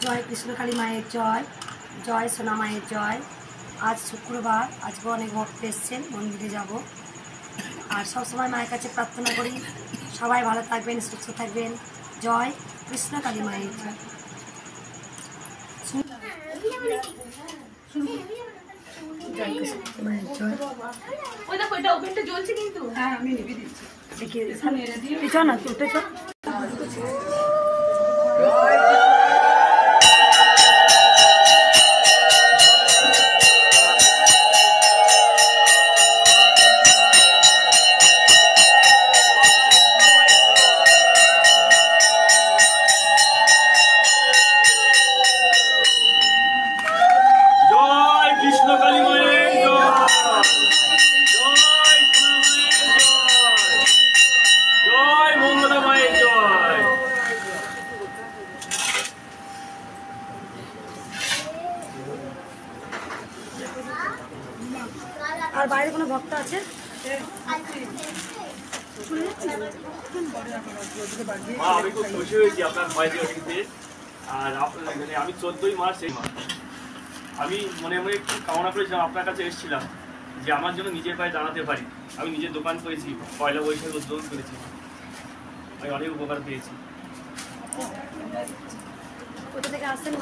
জয় কৃষ্ণকালী মায়ের জয়, জয় সোনা মায়ের জয়। আজ শুক্রবার, আজকে অনেক ভক্ত এসছেন, মন্দিরে যাব। আর সবসময় মায়ের কাছে প্রার্থনা করি সবাই ভালো থাকবেন, সুস্থ থাকবেন। জয় কৃষ্ণকালী মায়ের জয়। জয় কৃষ্ণকালী মায়ের জয়। হ্যাঁ, আমি নিবি দিচ্ছি, দেখিয়ে দিচ্ছি। চ না, উঠে চ। আর বাইরে কোনো ভক্ত আছে? আমি খুব খুশি হয়েছি আপনার ভয়েস দেখতে। আর আমি 14ই মার্চ আমি মনে মনে একটু কামনা করেছিলাম, আপনার কাছে এসেছিলাম যে আমার জন্য নিজের পায়ে দাঁড়াতে পারি। আমি নিজের দোকান করেছি, পয়লা বৈশাখ উদ্বোধন করেছি, আমি অনেক উপকার পেয়েছি। কোথা থেকে আসছেন?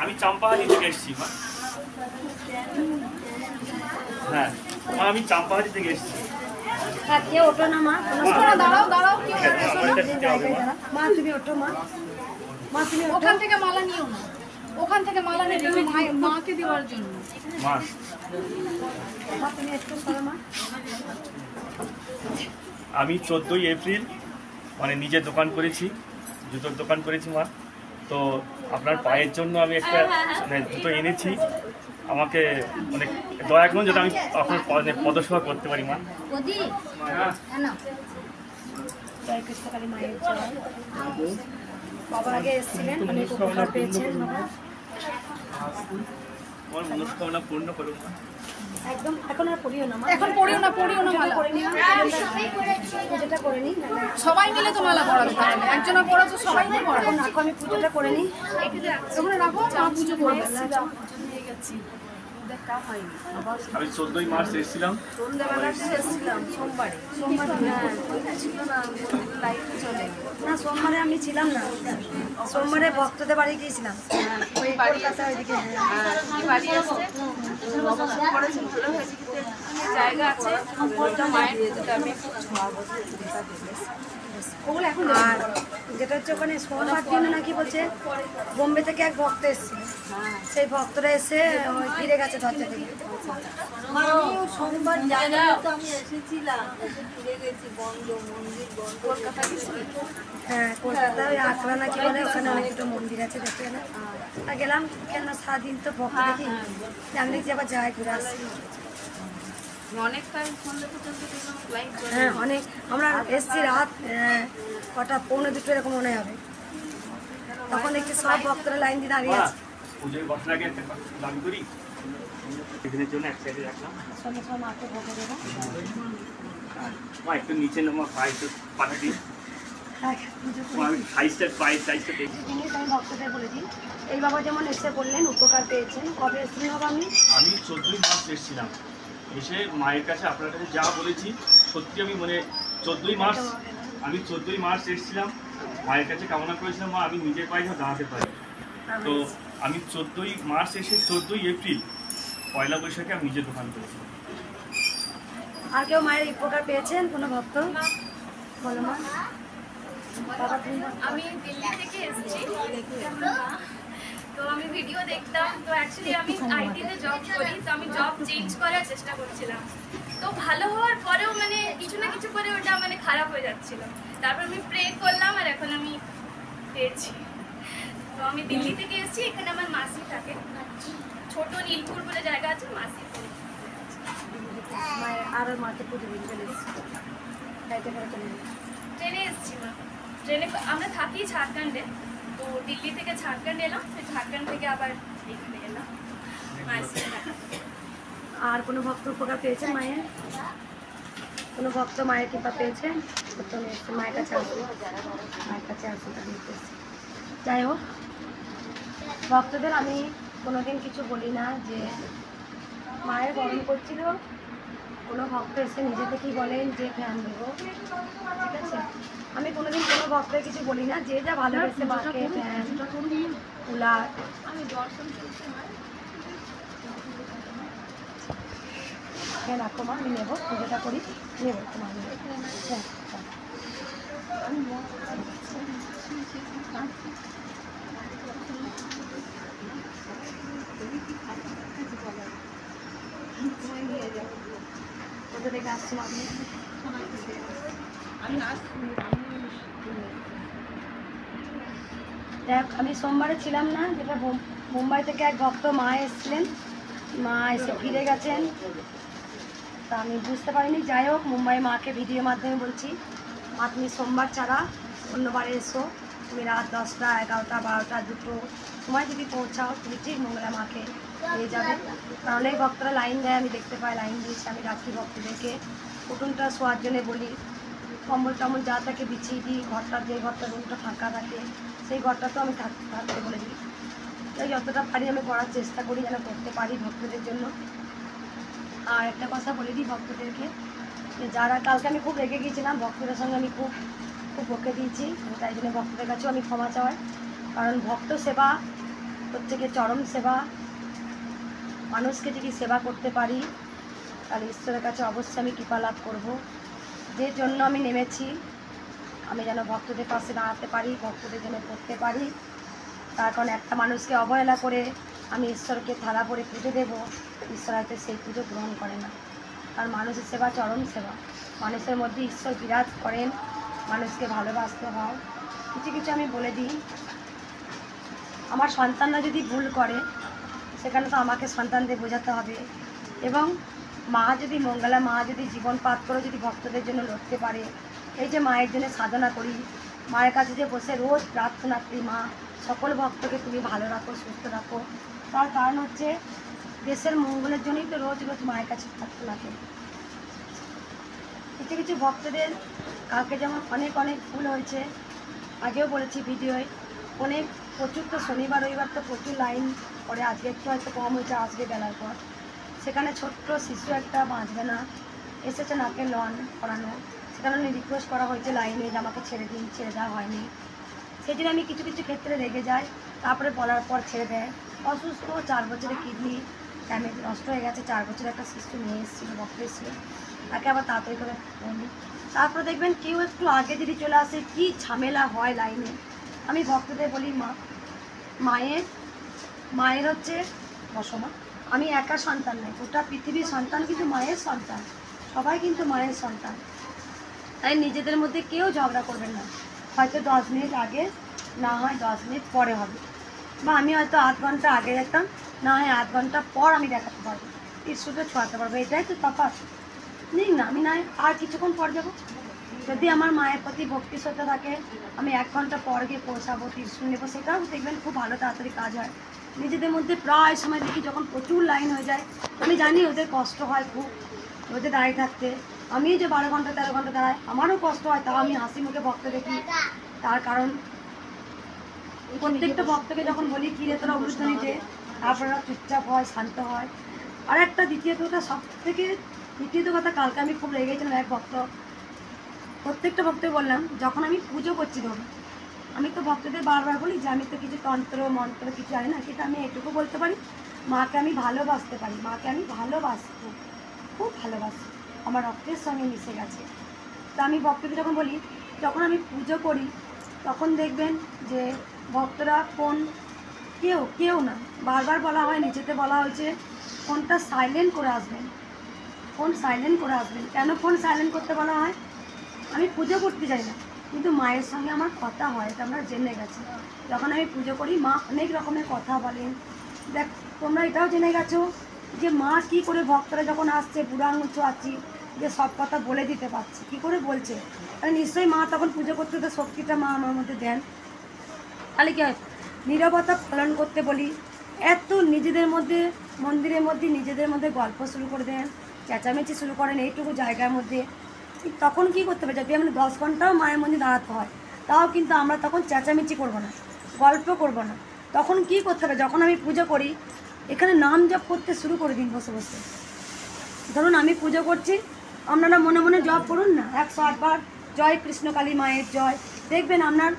আমি চাম্পাহাটি থেকে এসেছি মা। হ্যাঁ মা, আমি চাম্পাহাটি থেকে এসেছি। কেউ ওঠো না মা, দাঁড়াও দাঁড়াও, মা তুমি ওঠো। মা তুমি ওখান থেকে মালা নিও না, ওখান থেকে মালা নিয়ে তুমি মাকে দেওয়ার জন্য। মা তুমি একটু সরো মা। আমি 14ই এপ্রিল মানে নিজের দোকান করেছি, জুতোর দোকান করেছি মা। তো আপনার পায়ের জন্য আমি একটা জুতো এনেছি। আমাকে অনেক দয়া করুন যাতে আমি আপনার পদসেবা করতে পারি মা। জয় কৃষ্ণকালী মায়ের জয়। বাবার আগে এসেছিলেন, অনেক উপকার পেয়েছেন বাবা। আমার মনস্কামনা পূর্ণ করুন মা। একদম এখন আর পড়িও না মা, এখন পড়িও না মালা করে নি, পুজোটা করে নি। সবাই মিলে তো মালা পড়াবে, একজনা পড়াতো সবাই মিলে পড়াবে। এখন রাখো, আমি পুজোটা করে নি। ওখানে রাখো, মা পুজো করবে। আমি 14ই মার্চ এসেছিলাম, না সোমবারে আমি ছিলাম না, সোমবারে ভক্তদের বাড়ি গিয়েছিলাম ওই কলকাতা ওইদিকে। জায়গা আছে আর যেটা হচ্ছে ওখানে সোমবার দিন নাকি বলছে বোম্বে থেকে এক ভক্ত এসছে, সেই ভক্তরা এসে ফিরে গেছে দরজা থেকে। সোমবার আমি এসেছিলাম, ফিরে গেছি, বন্ধ মন্দির বন্ধ। কলকাতা গেছি, হ্যাঁ কলকাতা ওই আখড়া নাকি বলে, ওখানে অনেক একটু মন্দির আছে দেখতে গেলাম। তা গেলাম, কেন সারাদিন তো ভক্ত দেখি, আমি দেখছি আবার যাই ঘুরে আসি। হ্যাঁ অনেক, আমরা এসছি রাত কটা, 1:45 এরকম মনে হবে। তখন দেখছি সব ভক্তরা লাইন দিয়ে দাঁড়িয়ে আছে। পুজোর বসার আগে একটা দাবি করি, এখানের জন্য এক সাইডে রাখলাম। সঙ্গে সঙ্গে মাকে ভোগে দেবো। মা একটু নিচে নামা, পায়ে একটু পাঠা দিই। আমি ভক্তদের বলেছি, এই বাবা যেমন এসে বললেন উপকার পেয়েছেন। কবে এসেছিলেন বাবা? আমি 14ই মার্চ এসেছিলাম, এসে মায়ের কাছে আপনার কাছে যা বলেছি সত্যি আমি মানে 14ই মার্চ এসেছিলাম, মায়ের কাছে কামনা করেছিলাম মা আমি নিজের পায়ে দাঁড়াতে পারি। তো আমি 14ই মার্চ এসে 14ই এপ্রিল পয়লা বৈশাখে আমি নিজের দোকান করেছিলাম। আর কেউ মায়ের উপকার পেয়েছেন কোনো ভক্ত? বলো মা। আমি দিল্লি থেকে এসেছি, তো আমি ভিডিও দেখতাম। তো অ্যাকচুয়ালি আমি আইটিতে জব করি, তো আমি জব চেঞ্জ করার চেষ্টা করছিলাম। তো ভালো হওয়ার পরেও মানে কিছু না কিছু করে ওটা মানে খারাপ হয়ে যাচ্ছিল। তারপর আমি প্রে করলাম আর এখন আমি পেয়েছি। তো আমি দিল্লি থেকে এসেছি, এখানে আমার মাসি থাকে, ছোট নীলপুর বলে জায়গা আছে, মাসি। আরও মাকে পুজো দিতে চলে এসেছি, ট্রেনে এসেছি না, ট্রেনে আমরা থাকি ঝাড়খণ্ডে। তো দিল্লি থেকে ঝাড়খণ্ড এলাম, ঝাড়খণ্ড থেকে আবার এখানে এলাম মায়ের সাথে। আর কোনো ভক্ত উপকার পেয়েছেন মায়ের? কোনো ভক্ত মায়ের কৃপা পেয়েছেন? মায়ের কাছে আসবে, মায়ের কাছে আসবে। যাই হোক, ভক্তদের আমি কোনোদিন কিছু বলি না যে মায়ের গরম করছিল, কোনো ভক্ত এসে নিজে থেকেই বলেন যে ফ্যান দেবো, ঠিক আছে। আমি কোনোদিন কোনো ভক্তের কিছু বলি না, যে যা ভালোবেসে মাকে ফ্যান কুলার। হ্যাঁ রাখো মা, আমি নেবো, পুজোটা করি, নেবো তোমার হ্যাঁ। কোথা থেকে আসছেন আপনি? দেখ, আমি সোমবারে ছিলাম না, যেটা মুম্বাই থেকে এক ভক্ত মা এসেছিলেন, মা এসে ফিরে গেছেন, তা আমি বুঝতে পারিনি। যাই হোক, মুম্বাই মাকে ভিডিও মাধ্যমে বলছি, মা তুমি সোমবার ছাড়া অন্যবারে এসো, তুমি রাত 10টা 11টা 12টা 2টো সময় যদি পৌঁছাও, তুমি ঠিক মঙ্গলা মাকে পেয়ে যাবে। কারণ অনেক ভক্তরা লাইন দেয়, আমি দেখতে পাই লাইন দিয়েছি, আমি রাখি ভক্তদেরকে উঠোনটা শোয়ার জন্য বলি, কম্বল টম্বল যা থাকে বিছিয়ে দিই, ঘরটা যে ঘরটা রুমটা ফাঁকা থাকে সেই ঘরটাতেও আমি থাকতে বলে দিই। তাই যতটা পারি আমি করার চেষ্টা করি, যেন করতে পারি ভক্তদের জন্য। আর একটা কথা বলে দিই ভক্তদেরকে, যে যারা কালকে আমি খুব রেগে গিয়েছিলাম, ভক্তদের সঙ্গে আমি খুব বকে দিয়েছি, তাই জন্য ভক্তদের কাছেও আমি ক্ষমা চাই। কারণ ভক্ত সেবা হচ্ছে গিয়ে চরম সেবা, মানুষকে যদি সেবা করতে পারি তাহলে ঈশ্বরের কাছে অবশ্যই আমি কৃপা লাভ করবো। যে জন্য আমি নেমেছি, আমি যেন ভক্তদের পাশে দাঁড়াতে পারি, ভক্তদের জন্য করতে পারি। তার কারণ একটা মানুষকে অবহেলা করে আমি ঈশ্বরকে থালা পরে পুজো দেবো, ঈশ্বর হয়তো সেই পুজো গ্রহণ করে না। কারণ মানুষের সেবা চরম সেবা, মানুষের মধ্যে ঈশ্বর বিরাজ করেন, মানুষকে ভালোবাসতে হয়। কিছু কিছু আমি বলে দিই, আমার সন্তানরা যদি ভুল করে সেখানে তো আমাকে সন্তানদের বোঝাতে হবে। এবং মা যদি মঙ্গলা মা যদি জীবন পাত করে যদি ভক্তদের জন্য লড়তে পারে, এই যে মায়ের জন্য সাধনা করি, মায়ের কাছে যে বসে রোজ প্রার্থনা করি, মা সকল ভক্তকে তুমি ভালো রাখো, সুস্থ রাখো, তার কারণ হচ্ছে দেশের মঙ্গলের জন্যই তো রোজ রোজ মায়ের কাছে প্রার্থনা করি। কিছু কিছু ভক্তদের কালকে যেমন অনেক অনেক ভুল হয়েছে, আগেও বলেছি ভিডিওয়, অনেক প্রচুর তো শনিবার রবিবার তো প্রচুর লাইন পরে, আজকে একটু হয়তো কম হয়েছে, আসবে বেলার পর। সেখানে ছোট্ট শিশু একটা বাঁচবে না এসেছে নাকে লন করানো, সেখানে রিকোয়েস্ট করা হয়েছে লাইনে যে আমাকে ছেড়ে দিন, ছেড়ে দেওয়া হয়নি। সেই জন্য আমি কিছু কিছু ক্ষেত্রে রেগে যাই, তারপরে বলার পর ছেড়ে দেয়। অসুস্থ, 4 বছরের কিডনি ড্যামেজ নষ্ট হয়ে গেছে, 4 বছরের একটা শিশু নিয়ে এসেছিলো, ভক্ত এসেছিলো, তাকে আবার তাড়াতাড়ি করে বলি। তারপরে দেখবেন কেউ একটু আগে যদি চলে আসে, কি ঝামেলা হয় লাইনে। আমি ভক্তদের বলি, মায়ের হচ্ছে বসমা, আমি একা সন্তান নয়, গোটা পৃথিবীর সন্তান কিন্তু মায়ের সন্তান, সবাই কিন্তু মায়ের সন্তান। তাই নিজেদের মধ্যে কেউ ঝগড়া করবেন না, হয়তো 10 মিনিট আগে, না হয় 10 মিনিট পরে হবে, বা আমি হয়তো 8 ঘন্টা আগে যেতাম, না হয় 8 ঘন্টা পর আমি দেখাতে পারবো, ঈশ্বরকে ছোঁয়াতে পারবো, এটাই তো তফাৎ। নিন না, আমি নয় আর কিছুক্ষণ পর যাবো। যদি আমার মায়ের প্রতি ভক্তি শ্রদ্ধা থাকে, আমি 1 ঘন্টা পর গিয়ে পৌঁছাবো, ত্রিশূল নেবো, সেটাও দেখবেন খুব ভালো তাড়াতাড়ি কাজ হয়। নিজেদের মধ্যে প্রায় সময় দেখি যখন প্রচুর লাইন হয়ে যায়, আমি জানি ওদের কষ্ট হয় খুব, ওদের দাঁড়িয়ে থাকতে। আমি যে 12 ঘন্টা 13 ঘন্টা দাঁড়াই, আমারও কষ্ট হয়, তাও আমি হাসি মুখে ভক্ত দেখি। তার কারণ প্রত্যেকটা ভক্তকে যখন বলি কিরে তোরা অবস্থা নিতে, তারপরে ওরা চুপচাপ হয়, শান্ত হয়। আর একটা দ্বিতীয়ত কথা, কালকে আমি খুব রেগে গেছিলাম এক ভক্ত, প্রত্যেকটা ভক্তকে বললাম, যখন আমি পুজো করছি ধরুন, আমি তো ভক্তদের বারবার বলি যে আমি তো কিছু তন্ত্র মন্ত্র কিছু জানি না, কিন্তু আমি এটুকু বলতে পারি, মাকে আমি ভালোবাসতে পারি, মাকে আমি ভালোবাসি, খুব ভালোবাসি, আমার রক্তের সঙ্গে মিশে গেছে। তা আমি ভক্তদের যখন বলি, যখন আমি পুজো করি, তখন দেখবেন যে ভক্তরা কেউ না, বারবার বলা হয়, নিচেতে বলা হয়েছে ফোনটা সাইলেন্ট করে আসবেন, ফোন সাইলেন্ট করে আসবেন। কেন ফোন সাইলেন্ট করতে বলা হয়? আমি পুজো করতে যাই না, কিন্তু মায়ের সঙ্গে আমার কথা হয়, এটা আমরা জেনে গেছি। যখন আমি পুজো করি, মা অনেক রকমের কথা বলেন। দেখ, তোমরা এটাও জেনে গেছো যে মা কী করে ভক্তরা যখন আসছে, বুড়ো আঙুল ছোঁয়াচ্ছি, যে সব কথা বলে দিতে পারছি, কী করে বলছে, তাহলে নিশ্চয়ই মা তখন পুজো করতে তো শক্তিটা মা আমার মধ্যে দেন। তাহলে কী হয়, নীরবতা পালন করতে বলি। এত নিজেদের মধ্যে মন্দিরের মধ্যে নিজেদের মধ্যে গল্প শুরু করে দেন, চেঁচামেচি শুরু করেন এইটুকু জায়গার মধ্যে, তখন কী করতে হবে, যদি আমরা 10 ঘন্টাও মায়ের মধ্যে দাঁড়াতে হয়, তাও কিন্তু আমরা তখন চেঁচামেচি করবো না, গল্প করব না। তখন কি করতে হবে, যখন আমি পুজো করি এখানে নাম জপ করতে শুরু করে দিন বসে বসে। ধরুন আমি পুজো করছি, আপনারা মনে মনে জপ করুন না 108 বার জয় কৃষ্ণকালী মায়ের জয়। দেখবেন আপনার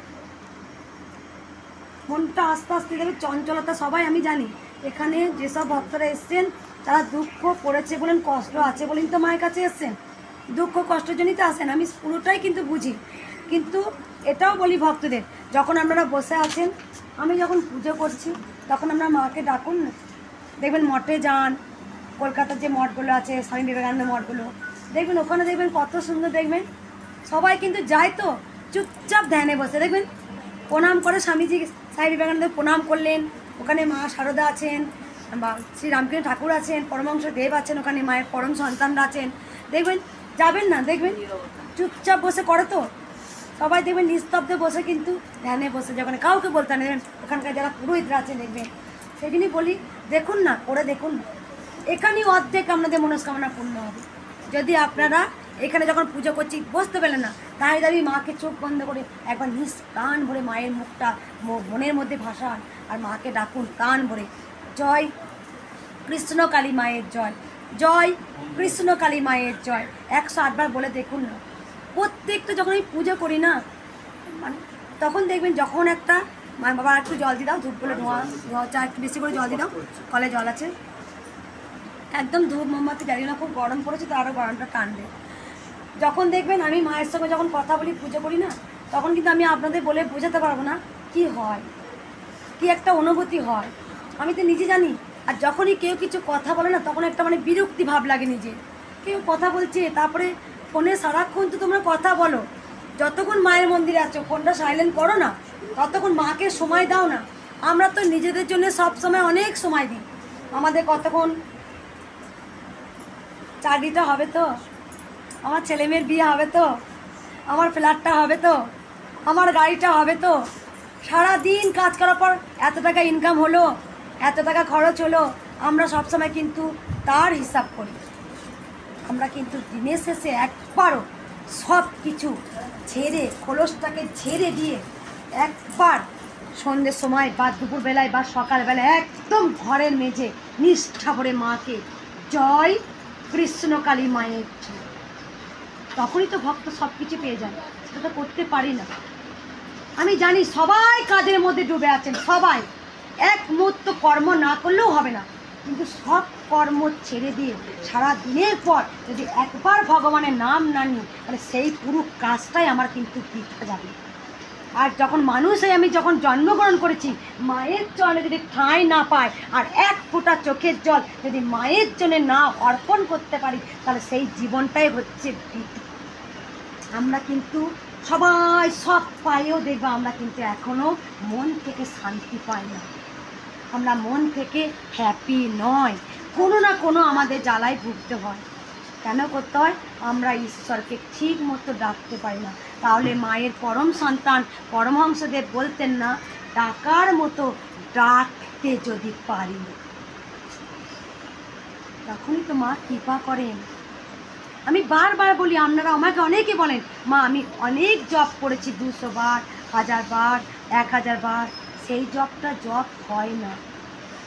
মনটা আস্তে আস্তে দেবে চঞ্চলতা। সবাই আমি জানি এখানে যেসব ভক্তরা এসছেন তারা দুঃখ পড়েছে বলেন, কষ্ট আছে বলেন তো মায়ের কাছে এসছেন। দুঃখ কষ্টের জন্যই তো আসেন, আমি পুরোটাই কিন্তু বুঝি। কিন্তু এটাও বলি ভক্তদের, যখন আপনারা বসে আছেন, আমি যখন পুজো করছি তখন আপনার মাকে ডাকুন না। দেখবেন মঠে যান, কলকাতার যে মঠগুলো আছে, স্বামী বিবেকানন্দ মঠগুলো, দেখবেন ওখানে দেখবেন কত সুন্দর। দেখবেন সবাই কিন্তু যায় তো চুপচাপ ধ্যানে বসে, দেখবেন প্রণাম করে স্বামীজি স্বামী বিবেকানন্দ প্রণাম করলেন। ওখানে মা শারদা আছেন বা শ্রী রামকৃষ্ণ ঠাকুর আছেন, পরমহংস দেব আছেন, ওখানে মায়ের পরম সন্তানরা আছেন। দেখবেন যাবেন না, দেখবেন চুপচাপ বসে করে তো সবাই, দেখবেন নিস্তব্ধে বসে কিন্তু ধ্যানে বসে, যখন কাউকে বলতে না। দেখবেন ওখানকার যারা পুরোহিতরা আছেন দেখবেন, সেই জন্যই বলি দেখুন না, করে দেখুন না, এখানেই অর্ধেক আপনাদের মনস্কামনা পূর্ণ হবে। যদি আপনারা এখানে যখন পুজো করছি বসতে পেলেন না, তাই দাবি মাকে চোখ বন্ধ করে একবার প্রাণ ভরে মায়ের মুখটা মনের মধ্যে ভাসান আর মাকে ডাকুন প্রাণ ভরে, জয় কৃষ্ণকালী মায়ের জয়, জয় কৃষ্ণকালী মায়ের জয়। 108 বার বলে দেখুন না। প্রত্যেকটা যখন আমি পুজো করি না, মানে তখন দেখবেন যখন একটা বাবা একটু জল দিয়ে দাও, ধূপগুলো ধোঁয়া চা একটু বেশি করে জল দিয়ে দাও, কলে জল আছে, একদম ধূপ মোমবাতি জ্বালিয়ে না, খুব গরম পড়েছে তো আরও গরমটা টানবে। যখন দেখবেন আমি মায়ের সঙ্গে যখন কথা বলি পুজো করি না, তখন কিন্তু আমি আপনাদের বলে বোঝাতে পারবো না কি হয়, কি একটা অনুভূতি হয়, আমি তো নিজে জানি। আর যখনই কেউ কিছু কথা বলে না, তখন একটা মানে বিরক্তি ভাব লাগে নিজে। কেউ কথা বলছে, তারপরে ফোনে সারাক্ষণ তো তোমরা কথা বলো, যতক্ষণ মায়ের মন্দিরে আছো ফোনটা সাইলেন্ট করো না, ততক্ষণ মাকে সময় দাও না। আমরা তো নিজেদের জন্য সব সময় অনেক সময় দিই। আমাদের কতক্ষণ চাকরিটা হবে তো, আমার ছেলে মেয়ের বিয়ে হবে তো, আমার ফ্ল্যাটটা হবে তো, আমার গাড়িটা হবে তো, সারা দিন কাজ করার পর এত টাকা ইনকাম হলো, এত টাকা খরচ হলো, আমরা সব সময় কিন্তু তার হিসাব করি। আমরা কিন্তু দিনের শেষে একবারও সব কিছু ছেড়ে, খোলসটাকে ছেড়ে দিয়ে একবার সন্ধ্যের সময় বা দুপুরবেলায় বা সকালবেলায় একদম ঘরের মেঝে নিষ্ঠা ভরে মাকে জয় কৃষ্ণকালী মায়ের জয়, তখনই তো ভক্ত সব কিছু পেয়ে যায়। সেটা তো করতে পারি না। আমি জানি সবাই কাজের মধ্যে ডুবে আছেন, সবাই এক মুহূর্ত কর্ম না করলেও হবে না, কিন্তু সব কর্ম ছেড়ে দিয়ে সারা দিনের পর যদি একবার ভগবানের নাম না নিই, তাহলে সেই পুরো কাজটাই আমার কিন্তু বৃথা যাবে। আর যখন মানুষ হয়ে আমি যখন জন্মগ্রহণ করেছি, মায়ের চরণে যদি ঠাঁই না পায় আর এক ফোঁটা চোখের জল যদি মায়ের জন্য না অর্পণ করতে পারি, তাহলে সেই জীবনটাই হচ্ছে বৃথা। আমরা কিন্তু সবাই সব পাইও দেখবো, আমরা কিন্তু এখনও মন থেকে শান্তি পাই না, আমরা মন থেকে হ্যাপি নয়, কোনো না কোনো আমাদের জ্বালায় ভুগতে হয়। কেন করতে হয়? আমরা ঈশ্বরকে ঠিক মতো ডাকতে পারি না। তাহলে মায়ের পরম সন্তান পরমহংসদেব বলতেন না, ডাকার মতো ডাকতে যদি পারি তখনই তো মা কৃপা করেন। আমি বারবার বলি, আপনারা আমাকে অনেকে বলেন মা আমি অনেক জব করেছি, 200 বার, 1000 বার, 1000 বার, সেই জবটা জব হয় না।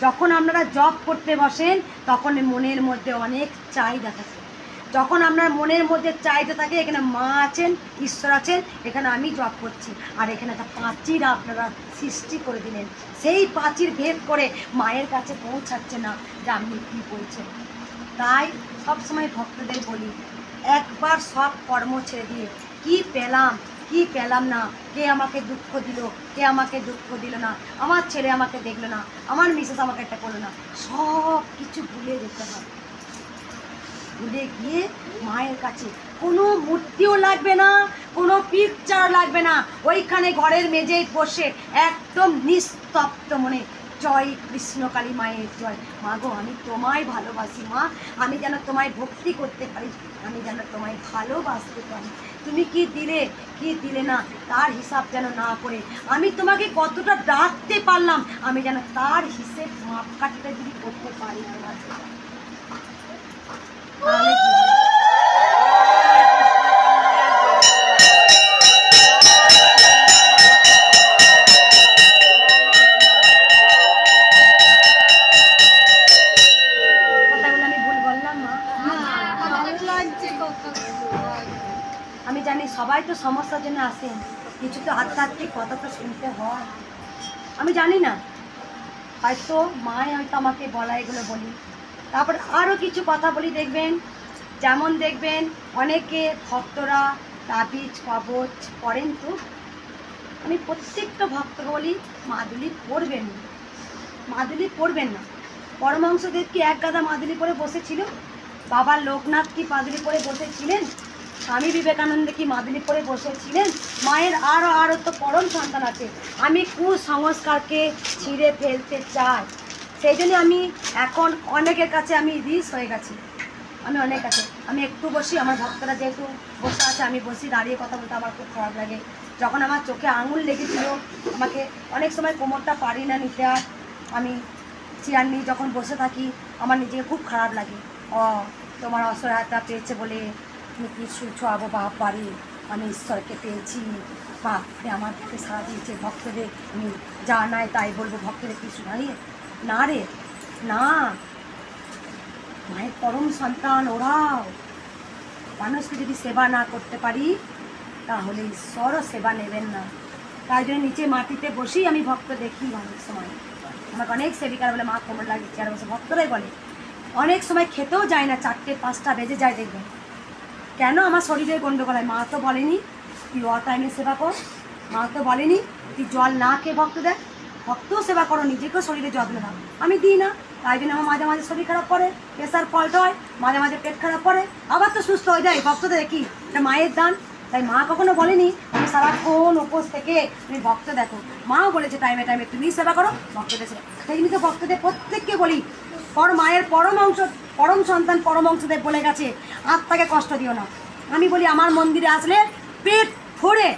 যখন আপনারা জব করতে বসেন তখন মনের মধ্যে অনেক চাহিদা থাকে। যখন আপনার মনের মধ্যে চাহিদা থাকে, এখানে মা আছেন, ঈশ্বর আছেন, এখানে আমি জব করছি, আর এখানে একটা প্রাচীর আপনারা সৃষ্টি করে দিলেন, সেই প্রাচীর ভেদ করে মায়ের কাছে পৌঁছাচ্ছে না যে আপনি কী বলছেন। তাই সবসময় ভক্তদের বলি, একবার সব কর্ম ছেড়ে দিয়ে কি পেলাম কি পেলাম না, কে আমাকে দুঃখ দিল, কে আমাকে দুঃখ দিল না, আমার ছেলে আমাকে দেখলো না, আমার মিসেস আমাকে একটা করলো না, সব কিছু ভুলে যেতে হবে। ভুলে গিয়ে মায়ের কাছে কোনো মূর্তিও লাগবে না, কোনো পিকচার লাগবে না, ওইখানে ঘরের মেঝেয় বসে একদম নিস্তব্ধ মনে জয় কৃষ্ণকালী মায়ের জয়। মা গো আমি তোমায় ভালোবাসি, মা আমি যেন তোমায় ভক্তি করতে পারি, আমি যেন তোমায় ভালোবাসতে পারি, তুমি কি দিলে কি দিলে না তার হিসাব যেন না করে, আমি তোমাকে কতটা ডাকতে পারলাম আমি যেন তার হিসেব মাপকাঠিটা যদি করতে পারি তোমার। সমস্যার জন্য আসেন, কিছু তো আধ্যাত্মিক কথা তো শুনতে হয়। আমি জানি না, হয়তো মাই হয়তো আমাকে বলা, এগুলো বলি। তারপর আরও কিছু কথা বলি, দেখবেন যেমন দেখবেন অনেকে ভক্তরা তাবিজ কবচ পড়েন, তো আমি প্রত্যেকটা ভক্তকে বলি মাদুলি পরবেন না, মাদুলি পরবেন না। পরমহংসদেব কি এক গাদা মাদুলি পরে বসেছিল? বাবা লোকনাথ কি মাদুলি পরে বসেছিলেন? স্বামী বিবেকানন্দ কি মাদুলি পরে বসেছিলেন? মায়ের আরও তো পরম সন্তান আছে। আমি কুসংস্কারকে ছিঁড়ে ফেলতে চাই, সেই জন্য আমি এখন অনেকের কাছে আমি রিস হয়ে গেছি। আমি অনেক কাছে আমি একটু বসি, আমার ভক্তরা যেহেতু বসে আছে, আমি বসি, দাঁড়িয়ে কথা বলতে আমার খুব খারাপ লাগে। যখন আমার চোখে আঙুল লেগেছিল, আমাকে অনেক সময় কোমরটা পারি না নিতে, আর আমি চেয়ার নিয়ে যখন বসে থাকি আমার নিজেকে খুব খারাপ লাগে। তোমার অসহায়তা পেয়েছে বলে তুমি কিছু ছোয়াবো বাপ পারি, আমি ঈশ্বরকে পেয়েছি, বাপরে আমার দিকে সারা দিয়েছে, ভক্তদের আমি যা নাই তাই বলবো, ভক্তদের কিছু দাঁড়িয়ে না রে, না। মায়ের পরম সন্তান ওরাও। মানুষকে যদি সেবা না করতে পারি তাহলে ঈশ্বরও সেবা নেবেন না। তাই জন্য নিচে মাটিতে বসেই আমি ভক্ত দেখি। অনেক সময় আমাকে অনেক সেবিকারা বলে মা কোমর লাগে চেয়ারে বসে, ভক্তরাই বলে। অনেক সময় খেতেও যায় না, 4-5টা বেজে যায়, দেখবেন কেন? আমার শরীরের গন্ডগোল হয়। মা তো বলেনি তুই টাইমে সেবা কর, মা তো বলেনি তুই জল না খেয়ে ভক্ত দেখ, ভক্তও সেবা করো, নিজেকেও শরীরে যত্ন নাও। আমি দিই না, তাই জন্য আমার মাঝে মাঝে শরীর খারাপ করে, প্রেশার ফল্ট হয়, মাঝে মাঝে পেট খারাপ করে, আবার তো সুস্থ হয়ে যায়। ভক্তদের দেখি এটা মায়ের দান। তাই মা কখনো বলেনি তুমি সারাক্ষণ উপোস থেকে তুমি ভক্ত দেখো, মাও বলেছে টাইমে টাইমে তুমি সেবা করো, ভক্তদের সেবা। সেই জন্য তো ভক্তদের প্রত্যেককে বলি, মায়ের পরম সন্তান পরমহংসদেব বলে গেছে আত্মাকে কষ্ট দিও না। আমি বলি আমার মন্দিরে আসলে পেট ভরে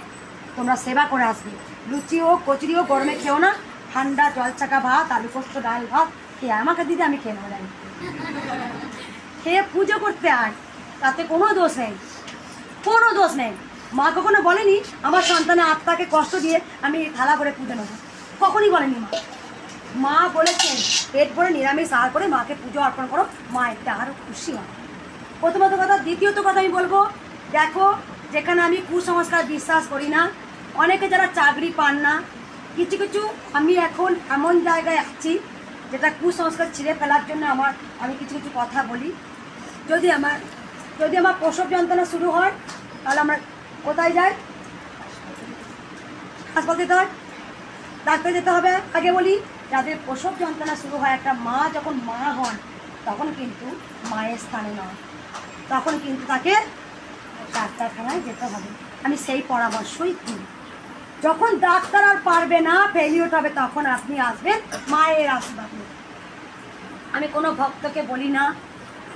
তোমরা সেবা করে আসবে, লুচি হোক কচুরি হোক গরমে খেও না, ঠান্ডা জলচাকা ভাত, আলু পোস্ত, ডাল ভাত খেয়ে আমাকে দিদি আমি খেয়ে নেবো, জানি খেয়ে পুজো করতে আয়, তাতে কোনো দোষ নেই, কোনো দোষ নেই। মা কখনো বলেনি আমার সন্তানের আত্মাকে কষ্ট দিয়ে আমি থালা করে পুজো নেবো, কখনই বলেনি মা। মা বলেছেন পেট ভরে নিরামিষ আহার করে মাকে পুজো অর্পণ করো, মা একটা আরও খুশি হয়। প্রথমত কথা। দ্বিতীয়ত কথা আমি বলবো, দেখো যেখানে আমি কুসংস্কার বিশ্বাস করি না, অনেকে যারা চাকরি পান না, কিছু কিছু আমি এখন এমন জায়গায় আছি যেটা কুসংস্কার ছিঁড়ে ফেলার জন্য আমি কিছু কিছু কথা বলি। যদি আমার প্রসব যন্ত্রণা শুরু হয় তাহলে আমরা কোথায় যাই? হাসপাতালে যেতে হয়, ডাক্তার যেতে হবে। আগে বলি যাদের প্রসব যন্ত্রণা শুরু হয়, একটা মা যখন মা হন তখন কিন্তু মায়ের স্থানে নয়, তখন কিন্তু তাকে ডাক্তারখানায় যেতে হবে। আমি সেই পরামর্শই দিই। যখন ডাক্তার আর পারবে না, ফেলিওর হবে, তখন আপনি আসবেন মায়ের আশীর্বাদ নিয়ে। আমি কোনো ভক্তকে বলি না,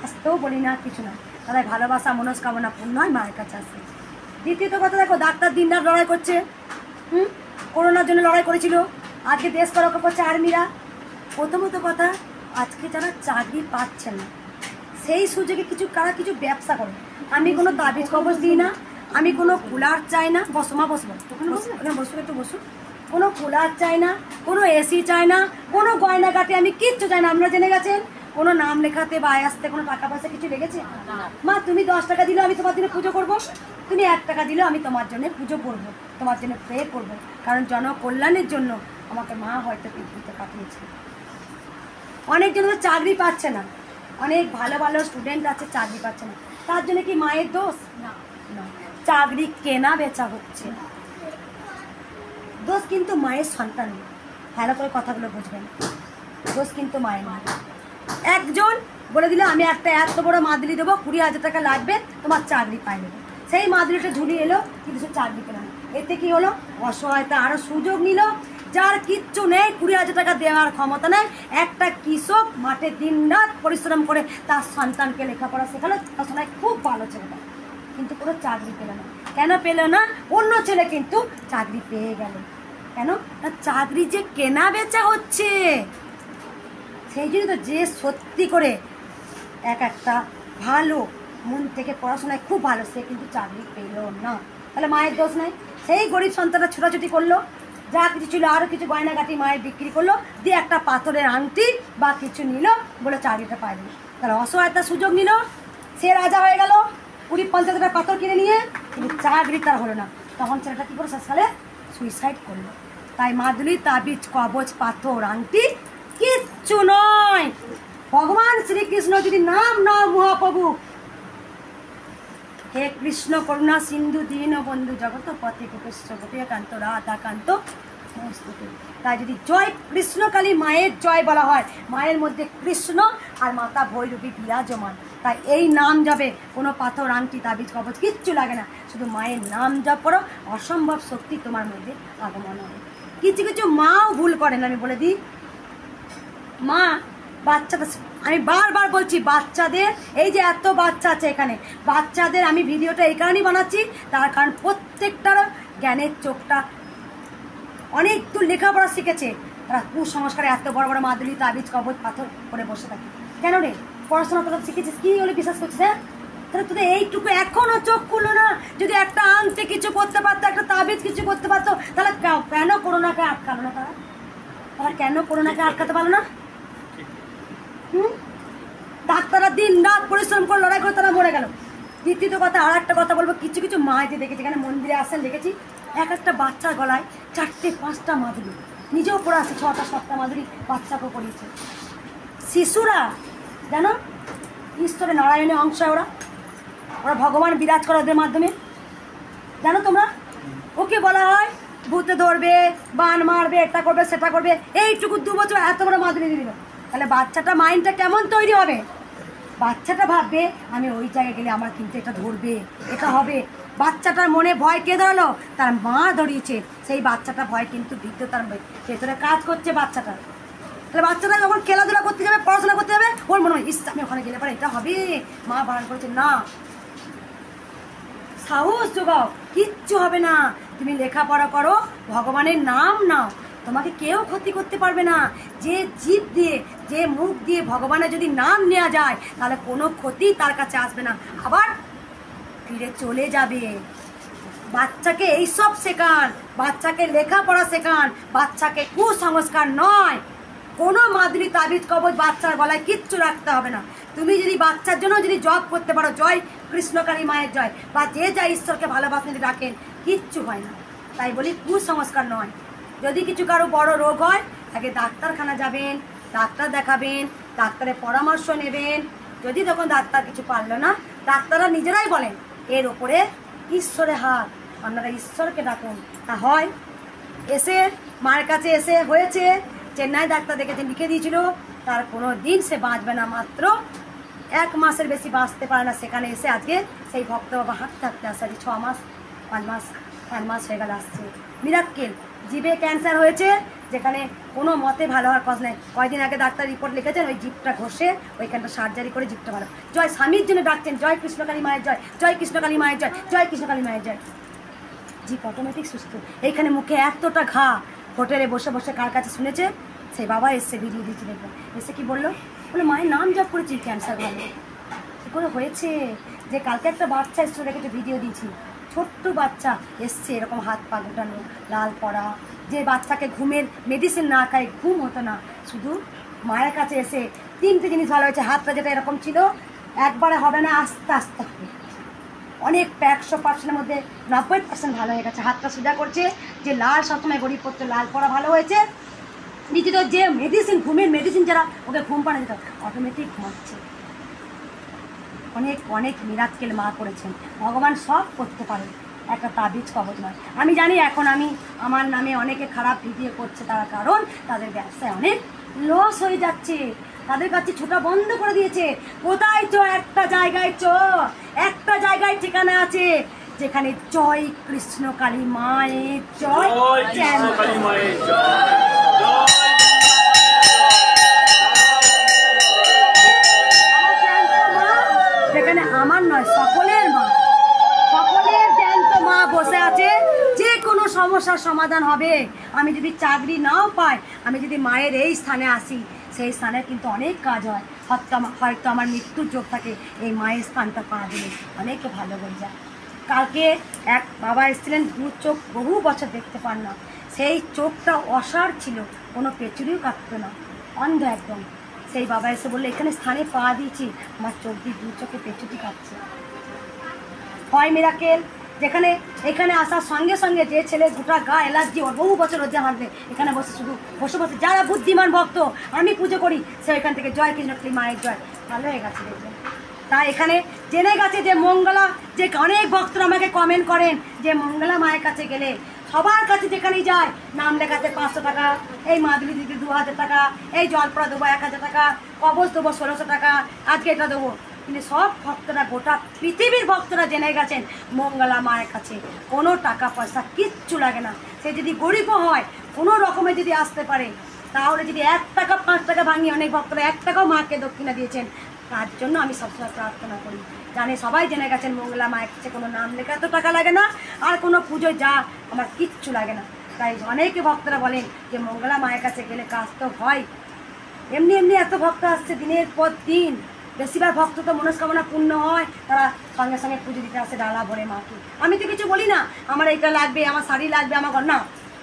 আসতেও বলি না, কিছু না, তাদের ভালোবাসা মনস্কামনা পূর্ণ হয়, মায়ের কাছে আসে। দ্বিতীয়ত কথা, দেখো ডাক্তার দিন রাত লড়াই করছে, করোনার জন্য লড়াই করেছিল, আজকে দেশকে রক্ষা করছে আর্মিরা। প্রথমত কথা, আজকে যারা চাকরি পাচ্ছেন না সেই সুযোগে কারা কিছু ব্যবসা করে। আমি কোনো তাবিজ কবজ দিই না, আমি কোনো কুলার চাই না, বসবো একটু বসুন, কোনো কুলার চাই না, কোনো এসি চাই না, কোনো গয়নাগাটি আমি কিচ্ছু চাই না। আপনারা জেনে গেছেন কোনো নাম লেখাতে বা আসতে কোনো টাকা পয়সা কিছু লেগেছে? মা তুমি 10 টাকা দিলেও আমি তোমার জন্য পুজো করবো, তুমি 1 টাকা দিলেও আমি তোমার জন্য পুজো করবো, তোমার জন্য প্রে করবো, কারণ জনকল্যাণের জন্য আমাকে মা হয়তো পৃথিবীতে পাঠিয়েছে। অনেকজন তো চাকরি পাচ্ছে না, অনেক ভালো ভালো স্টুডেন্ট আছে চাকরি পাচ্ছে না, তার জন্য কি মায়ের দোষ? না, চাকরি কেনা বেচা হচ্ছে, দোষ কিন্তু মায়ের সন্তান। ভালো করে কথাগুলো বুঝবেন, দোষ কিন্তু মায়ের না। একজন বলে দিলে আমি একটা এত বড় মাদুলি দেবো, 20,000 টাকা লাগবে, তোমার চাকরি পাই নেবো, সেই মাদুলিটা ঝুলিয়ে এলো কিন্তু সে চাকরি পেল না। এতে কি হলো? অসহায়তা আরও সুযোগ নিল। যার কিচ্ছু নেই, 20,000 টাকা দেওয়ার ক্ষমতা নেই, একটা কৃষক মাঠে দিন রাত পরিশ্রম করে তার সন্তানকে লেখাপড়া শেখালো, পড়াশোনায় খুব ভালো ছেলেটা, কিন্তু কোনো চাকরি পেল না। কেন পেল না? অন্য ছেলে কিন্তু চাকরি পেয়ে গেল। কেন না? চাকরি যে কেনা বেচা হচ্ছে, সেই জন্য তো যে সত্যি করে একটা ভালো মন থেকে পড়াশোনায় খুব ভালো, সে কিন্তু চাকরি পেল না। তাহলে মায়ের দোষ নেই। সেই গরিব সন্তানটা ছোটাছুটি করলো, যা কিছু ছিল আরও কিছু গয়নাগাটি মায়ের বিক্রি করলো, দিয়ে একটা পাথরের আংটি বা কিছু নিল, বলে চাকরিটা পাইল। তাহলে অসহায়তার সুযোগ নিল, সে রাজা হয়ে গেল 20-50 টাকা পাথর কিনে নিয়ে, কিন্তু চাকরি তার হলো না। তখন ছেলেটা কী করে শেষকালে সুইসাইড করলো। তাই মাদুলি তাবিজ কবচ পাথর আংটি কিচ্ছু নয়। ভগবান শ্রীকৃষ্ণ যদি নাম নাও মহাপ্রভু, হে কৃষ্ণ করুণা সিন্ধু দীন বন্ধু জগত পথে গোপেশ্ব গোপীকান্ত রাধাকান্ত নমস্তুতে। তাই যদি জয় কৃষ্ণকালী মায়ের জয় বলা হয়, মায়ের মধ্যে কৃষ্ণ আর মাতা ভৈরবী বিরাজমান। তাই এই নাম জপে কোনো পাথর আংটি তাবিজ কবচ কিচ্ছু লাগে না, শুধু মায়ের নাম জপ করো, অসম্ভব শক্তি তোমার মধ্যে আগমন হবে। কিছু কিছু মাও ভুল করেন, আমি বলে দিই। মা বাচ্চাদের, আমি বারবার বলছি বাচ্চাদের, এই যে এত বাচ্চা আছে এখানে, বাচ্চাদের আমি ভিডিওটা এই কারণেই বানাচ্ছি, তার কারণ প্রত্যেকটার জ্ঞানের চোখটা অনেক দূর লেখাপড়া শিখেছে, তারা কুসংস্কারে এত বড় বড় মাদুলি তাবিজ কবচ পাথর করে বসে থাকে। কেন রে, পড়াশোনা তোরা শিখেছিস কি হলে বিশ্বাস করছিস? হ্যাঁ, তাহলে তোদের এইটুকু এখনো চোখ খুললো না? যদি একটা আংটি কিছু করতে পারতো, একটা তাবিজ কিছু করতে পারতো, তাহলে কেন করোনাকে আটকালো না? তারা কেন করোনাকে আটকাতে পারলো না? ডাক্তাররা দিন রাত পরিশ্রম করে লড়াই করে তারা মরে গেল। দ্বিতীয় কথা, আর একটা কথা বলবো, কিছু কিছু মায়েদের দেখেছি, এখানে মন্দিরে আসেন দেখেছি, এক একটা বাচ্চার গলায় 4-5টা মাদুলি, নিজেও পড়ে আছে 6টা-7টা মাদুলি বাচ্চাকেও পড়িয়েছে। শিশুরা জানো ঈশ্বরের নারায়ণের অংশ, ওরা ভগবান বিরাজ করে ওদের মাধ্যমে, জানো তোমরা? ওকে বলা হয় ভূতে ধরবে, বান মারবে, এটা করবে সেটা করবে, এইটুকু 2 বছর এত বড় মাদুলি দিয়ে দিল। তাহলে বাচ্চাটা মাইন্ডটা কেমন তৈরি হবে? বাচ্চাটা ভাববে আমি ওই জায়গায় গেলে আমার কিন্তু এটা ধরবে, এটা হবে। বাচ্চাটার মনে ভয় কে ধরালো? তার মা ধরিয়েছে। সেই বাচ্চাটা ভয় কিন্তু ভিতরে তার ভেতরে কাজ করছে বাচ্চাটা। তাহলে বাচ্চাটা যখন খেলাধুলা করতে যাবে, পড়াশোনা করতে যাবে, ওর মনে হয় ইস আমি ওখানে গেলে পরে এটা হবে, মা বারণ করেছে। না, সাহস যোগাও, কিচ্ছু হবে না। তুমি লেখাপড়া করো, ভগবানের নাম নাও, তোমাকে কেউ ক্ষতি করতে পারবে না। যে জিভ দিয়ে, যে মুখ দিয়ে ভগবানের যদি নাম নেওয়া যায়, তাহলে কোনো ক্ষতি তার কাছে আসবে না, আবার ফিরে চলে যাবে। বাচ্চাকে এইসব শেখান, বাচ্চাকে লেখাপড়া শেখান, বাচ্চাকে কুসংস্কার নয়। কোনো মাদুলি তাবিজ কবচ বাচ্চার গলায় কিচ্ছু রাখতে হবে না। তুমি যদি বাচ্চার জন্য যদি জব করতে পারো, জয় কৃষ্ণকালী মায়ের জয়, বা যে যা ঈশ্বরকে ভালোবাসেন ডাকেন, কিচ্ছু হয় না। তাই বলি কুসংস্কার নয়। যদি কিছু কারো বড় রোগ হয়, আগে ডাক্তারখানা যাবেন, ডাক্তার দেখাবেন, ডাক্তারের পরামর্শ নেবেন। যদি তখন ডাক্তার কিছু পারলো না, ডাক্তাররা নিজেরাই বলেন এর ওপরে ঈশ্বরের হাত, আপনারা ঈশ্বরকে ডাকুন। তা হয় এসে মায়ের কাছে এসে হয়েছে, চেন্নাই ডাক্তার দেখেছে, লিখে দিয়েছিল, তার কোনো দিন সে বাঁচবে না, মাত্র 1 মাসের বেশি বাঁচতে পারে না। সেখানে এসে আজকে সেই ভক্ত বাবা হাঁটতে হাঁটতে আসে, 6 মাস 5 মাস হয়ে গেল আসছে। মিরাক্কেল। জিভে ক্যান্সার হয়েছে, যেখানে কোনো মতে ভালো হওয়ার কথা নেই। কয়েকদিন আগে ডাক্তার রিপোর্ট লিখেছেন, ওই জিভটা ঘষে ওইখানটা সার্জারি করে জিভটা ভালো। জয় স্বামীর জন্য ডাকছেন, জয় কৃষ্ণকালী মায়ের জয়, জয় কৃষ্ণকালী মায়ের জয়, জয় কৃষ্ণকালী মায়ের জয়। জিভ অটোমেটিক সুস্থ। এইখানে মুখে এতটা ঘা, হোটেলে বসে বসে কার কাছে শুনেছে, সেই বাবা এসছে, ভিডিও দিয়েছি দেখবেন। এসে কি বললো, বলে মায়ের নাম জপ করেছি, ক্যান্সার ভালো কী করে হয়েছে। যে কালকে একটা বাচ্চা এসছে, দেখেছে, ভিডিও দিয়েছি, ছোট্ট বাচ্চা এসছে, এরকম হাত পা গোটানো, লাল পড়া, যে বাচ্চাকে ঘুমের মেডিসিন না খায় ঘুম হতো না, শুধু মায়ের কাছে এসে 3টে জিনিস ভালো হয়েছে। হাতটা যেটা এরকম ছিল, একবারে হবে না, আস্তে আস্তে হবে। অনেক 100%-এর মধ্যে 90% ভালো হয়ে গেছে। হাতটা সোজা করছে, যে লাল সবসময় গরিব করতে লাল পড়া ভালো হয়েছে। দ্বিতীয়ত যে মেডিসিন, ঘুমের মেডিসিন যারা ওকে ঘুম পাড়া যেত, অটোমেটিক ঘুমাচ্ছে। অনেক অনেক মিরাক্কেল মা করেছেন, ভগবান সব করতে পারে, একটা তাবিজ কবজ নয়। আমি জানি এখন আমার নামে অনেকে খারাপ ভিডিও করছে, তার কারণ তাদের ব্যবসায় অনেক লস হয়ে যাচ্ছে, তাদের কাছে ছোটা বন্ধ করে দিয়েছে। কোথায় চো, একটা জায়গায় চো, একটা জায়গায় ঠিকানা আছে, যেখানে জয় কৃষ্ণকালী মায়ের জয়, কৃষ্ণকালী মায়ের জয়, যেখানে আমার নয় সকলের মা, সকলের জ্যান্ত মা বসে আছে, যে কোনো সমস্যার সমাধান হবে। আমি যদি চাকরি নাও পাই, আমি যদি মায়ের এই স্থানে আসি, সেই স্থানে কিন্তু অনেক কাজ হয়। হয়তো আমার মৃত্যুর যোগ থাকে, এই মায়ের স্থানটা পা দিলে অনেকে ভালো হয়ে যায়। কালকে এক বাবা এসেছিলেন, 2 চোখ বহু বছর দেখতে পান না, সেই চোখটা অসাড় ছিল, কোনো পেছুরিও কাটতো না, অন্ধ একদম। সেই বাবা এসে বললো এখানে স্থানে পা দিয়েছি, আমার চোখ দিয়ে 2 চোখে পেছুটি কাটছে। হয় মিরাকেল, যেখানে এখানে আসার সঙ্গে সঙ্গে যে ছেলে গোটা গা অ্যালার্জি ওর বহু বছর হচ্ছে হাঁটবে, এখানে বসে শুধু বসে বসে যারা বুদ্ধিমান ভক্ত আমি পুজো করি সে এখান থেকে জয় কৃষ্ণকালী মায়ের জয় ভালো হয়ে গেছে দেখবেন। তাই এখানে জেনে গেছে যে মঙ্গলা, যে অনেক ভক্তরা আমাকে কমেন্ট করেন যে মঙ্গলা মায়ের কাছে গেলে সবার কাছে যেখানেই যায় নাম লেখাতে 500 টাকা, এই মাদুলি দিতে 2000 টাকা, এই জলপড়া দেবো 1000 টাকা, কবচ দেবো 1600 টাকা, আজকে এটা দেবো। কিন্তু সব ভক্তরা গোটা পৃথিবীর ভক্তরা জেনে গেছেন মঙ্গলা মায়ের কাছে কোনো টাকা পয়সা কিচ্ছু লাগে না। সে যদি গরিবও হয় কোনো রকমে যদি আসতে পারে, তাহলে যদি 1 টাকা 5 টাকা ভাঙিয়ে অনেক ভক্তরা 1 টাকাও মাকে দক্ষিণা দিয়েছেন, তার জন্য আমি সবসময় প্রার্থনা করি। জানে সবাই জেনে গেছেন মঙ্গলা মায়ের কাছে কোনো নাম লেখা তো টাকা লাগে না, আর কোনো পুজোয় যা আমার কিচ্ছু লাগে না। তাই অনেকে ভক্তরা বলেন যে মঙ্গলা মায়ের কাছে গেলে কাজ তো হয়। এমনি এমনি এত ভক্ত আসছে দিনের পর দিন, বেশিরভাগ ভক্ত তো মনস্কামনা পূর্ণ হয়, তারা সঙ্গে সঙ্গে পুজো দিতে আসে ডালা ভরে মাকে। আমি তো কিছু বলি না আমার এটা লাগবে, আমার শাড়ি লাগবে, আমার না,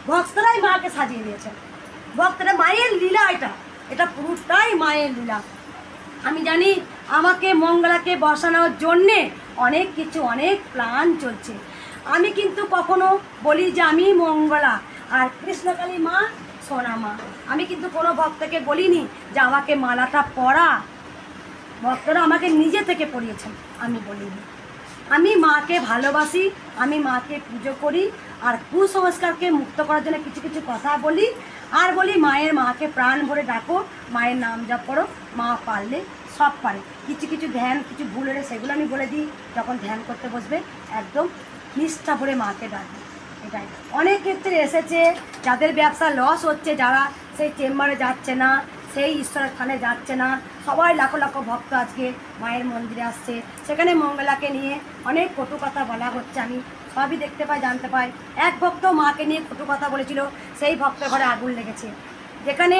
ভক্তরাই মাকে সাজিয়ে দিয়েছেন। ভক্তরা মায়ের লীলা, এটা পুরোটাই মায়ের লীলা। আমি জানি আমাকে মঙ্গলাকে বসানোর জন্যে অনেক কিছু, অনেক প্ল্যান চলছে। আমি কিন্তু কখনো বলি যে আমি মঙ্গলা আর কৃষ্ণকালী মা সোনা মা, আমি কিন্তু কোনো ভক্তকে বলিনি যে আমাকে মালাটা পরা। ভক্তরা আমাকে নিজে থেকে পড়িয়েছেন, আমি বলিনি। আমি মাকে ভালোবাসি, আমি মাকে পুজো করি, আর কুসংস্কারকে মুক্ত করার জন্য কিছু কিছু কথা বলি, আর বলি মাকে প্রাণ ভরে ডাকো, মায়ের নাম জপ করো, মা পারলে সব পারে। কিছু কিছু ধ্যান, কিছু ভুল হলে সেগুলো আমি বলে দিই। যখন ধ্যান করতে বসবে একদম নিষ্ঠা ভরে মাকে ডাকবে। এটাই অনেক ক্ষেত্রে এসেছে যাদের ব্যবসা লস হচ্ছে, যারা সেই চেম্বারে যাচ্ছে না, সেই ঈশ্বরের স্থানে যাচ্ছে না, সবাই লাখো লাখো ভক্ত আজকে মায়ের মন্দিরে আসছে, সেখানে মঙ্গলাকে নিয়ে অনেক কটু কথা বলা হচ্ছে। আমি সবই দেখতে পাই, জানতে পাই। এক ভক্ত মাকে নিয়ে কটু কথা বলেছিল, সেই ভক্তের ঘরে আগুন লেগেছে, যেখানে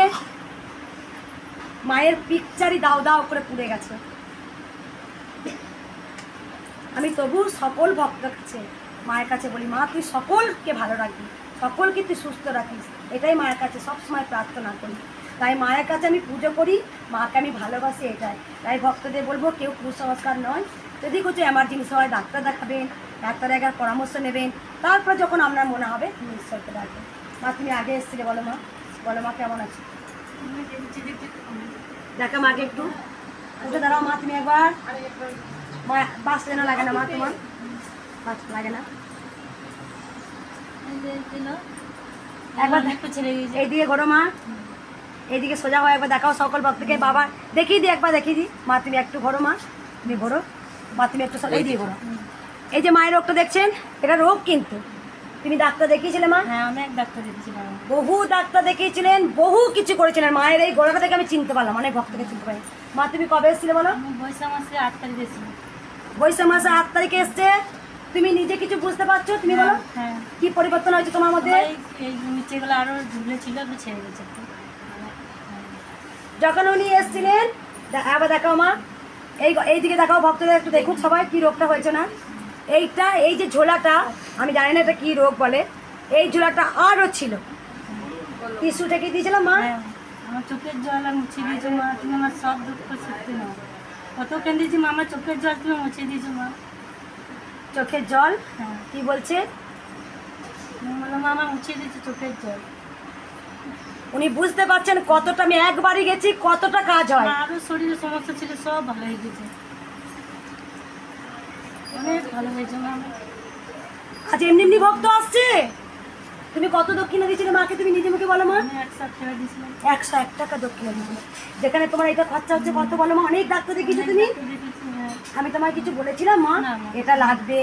মায়ের পিকচারই দাও দাও করে পুড়ে গেছে। আমি তবু সকল ভক্তের কাছে, মায়ের কাছে বলি মা তুই সকলকে ভালো রাখবি, সকলকে তুই সুস্থ রাখিস, এটাই মায়ের কাছে সবসময় প্রার্থনা করি। তাই মায়ের কাছে আমি পুজো করি, মাকে আমি ভালোবাসি, এটাই। তাই ভক্তদের বলবো কেউ কুসংস্কার নয়, যদি কিছু এমার্জেন্সি হয় ডাক্তার দেখাবেন, ডাক্তারের একবার পরামর্শ নেবেন, তারপর যখন আপনার মনে হবে তুমি ঈশ্বরকে ডাকবেন। মা তুমি আগে এসেছিলে, বলো মা, বলো মা কেমন আছে, দেখা মাকে একটু উঠে দাঁড়াও। মা তুমি একবার, মা বাস যেন লাগে না, মা তোমার বাস লাগে না, একবার এইদিকে ঘোরো মা, এইদিকে সোজা হয়, একবার দেখাও সকল ভক্তকে। বাবা দেখিয়ে দিই, একবার দেখিয়ে দিই। মা তুমি একটু ঘোরো, মা তুমি ঘোরো, মা তুমি একটু এই দিয়ে ঘোরো। এই যে মায়ের রোগটা দেখছেন, এটা রোগ কিন্তু তুমি ডাক্তার দেখিয়েছিলে মা? হ্যাঁ অনেক ডাক্তার দেখিয়েছিলাম, বহু ডাক্তার দেখিয়েছিলেন, বহু কিছু করেছিলেন। মায়ের এই গোড়াটা থেকে আমি চিনতে পারলাম, অনেক ভক্তকে চিনতে পারি। মা তুমি কবে এসেছিলে বলো? বৈশাখ মাসে 8 তারিখে এসেছিলাম। বৈশাখ মাসে 8 তারিখে এসছে, তুমি নিজে কিছু বুঝতে পারছো? তুমি বলো হ্যাঁ কি পরিবর্তন হয়েছে তোমার মধ্যে? এই নিচেগুলো আরো ঝুলে ছিল, একটু ছেড়ে গেছে। যখন উনি এসেছিলেন, আবার দেখাও মা, এইদিকে দেখাও, ভক্তদের একটু দেখুক সবাই কি রোগটা হয়েছে না। এইটা, এই যে ঝোলাটা, আমি জানি না এটা কি রোগ বলে, এই ঝোলাটা আরও ছিল, টিস্যু ঠেকে দিয়েছিলাম মা। আমার চোখের জল আর মুছিয়ে দিয়েছো মা, তুমি আমার সব দুঃখ সত্যি না, কত কেঁদেছি মা, আমার চোখের জল তুমি মুছিয়ে দিয়েছো মা। চোখের জল? হ্যাঁ কি বলছে? বললাম মা আমার মুছিয়ে দিয়েছো চোখের জল। উনি বুঝতে পারছেন কতটা, আমি একবারই গেছি, কতটা কাজ হয়। আরো শরীরে সমস্যা ছিল, সব ভালো হয়ে গেছে, অনেক ভালো হয়েছে মা। আজ এমনি এমনি ভক্ত আসছে। তুমি কত দক্ষিণা দিয়েছিলে মাকে, তুমি নিজে মুখে বলো মা? আমি 100 টাকা দিয়েছিলাম। 101 টাকা দক্ষিণা দিয়েছিলে, যেখানে তোমার এটা খরচা হচ্ছে কত বলো মা? অনেক ডাক্তার দেখিয়েছো তুমি। আমি তোমায় কিছু বলেছিলাম মা এটা লাগবে,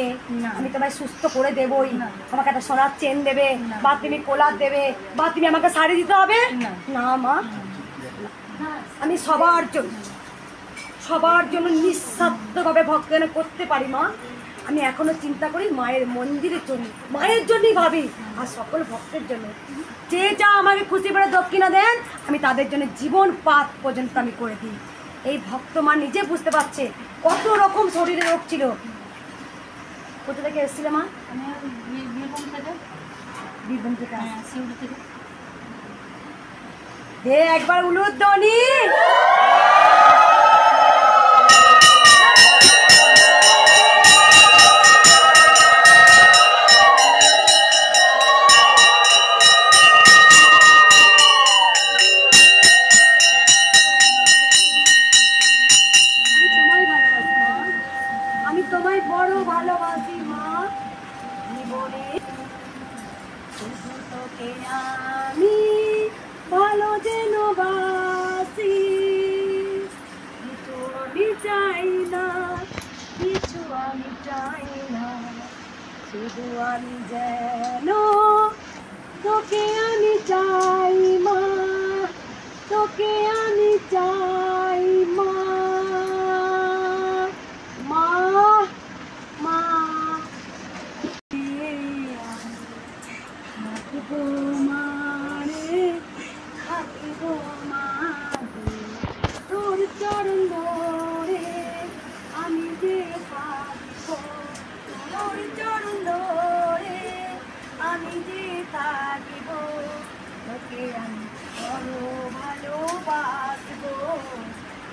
আমি তোমায় সুস্থ করে দেবই, তোমাকে একটা সোনার চেন দেবে, বা তুমি কোলার দেবে, বা তুমি আমাকে শাড়ি দিতে হবে না মা। আমি সবার জন্য নিঃস্বার্থভাবে ভক্তদান করতে পারি মা। আমি এখনো চিন্তা করি মায়ের মন্দিরের জন্য, মায়ের জন্যই ভাবি, আর সকল ভক্তের জন্য। যে যা আমাকে খুশি করে দক্ষিণা দেন, আমি তাদের জন্য জীবন পাত পর্যন্ত আমি করে দিই। এই ভক্ত মা নিজে বুঝতে পারছে কত রকম শরীরে রোগ ছিল। কোথা থেকে এসেছিলে মা? আমি বীরভূম থেকে। বীরভূম থেকে? হ্যাঁ শিউড়ি থেকে। একবার উলুধ্বনি। আমি চাই না, শুধু আমি যেন তোকে আমি চাই মা, তোকে আমি চাই মা, মা মা থাকবো মারে, থাকবো মারে, তোর চরণ ধরে আমি যে থাকবো, তোর চরণ ধরে আমি যে থাকবো, তোকে আমি বড় ভালোবাসবো,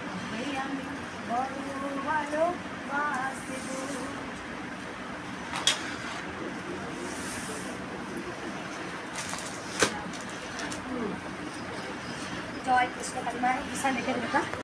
তোকে আমি বড় ভালোবাসবো। জয় কৃষ্ণ কালী মায়ের বিশাল রেখে দেবো।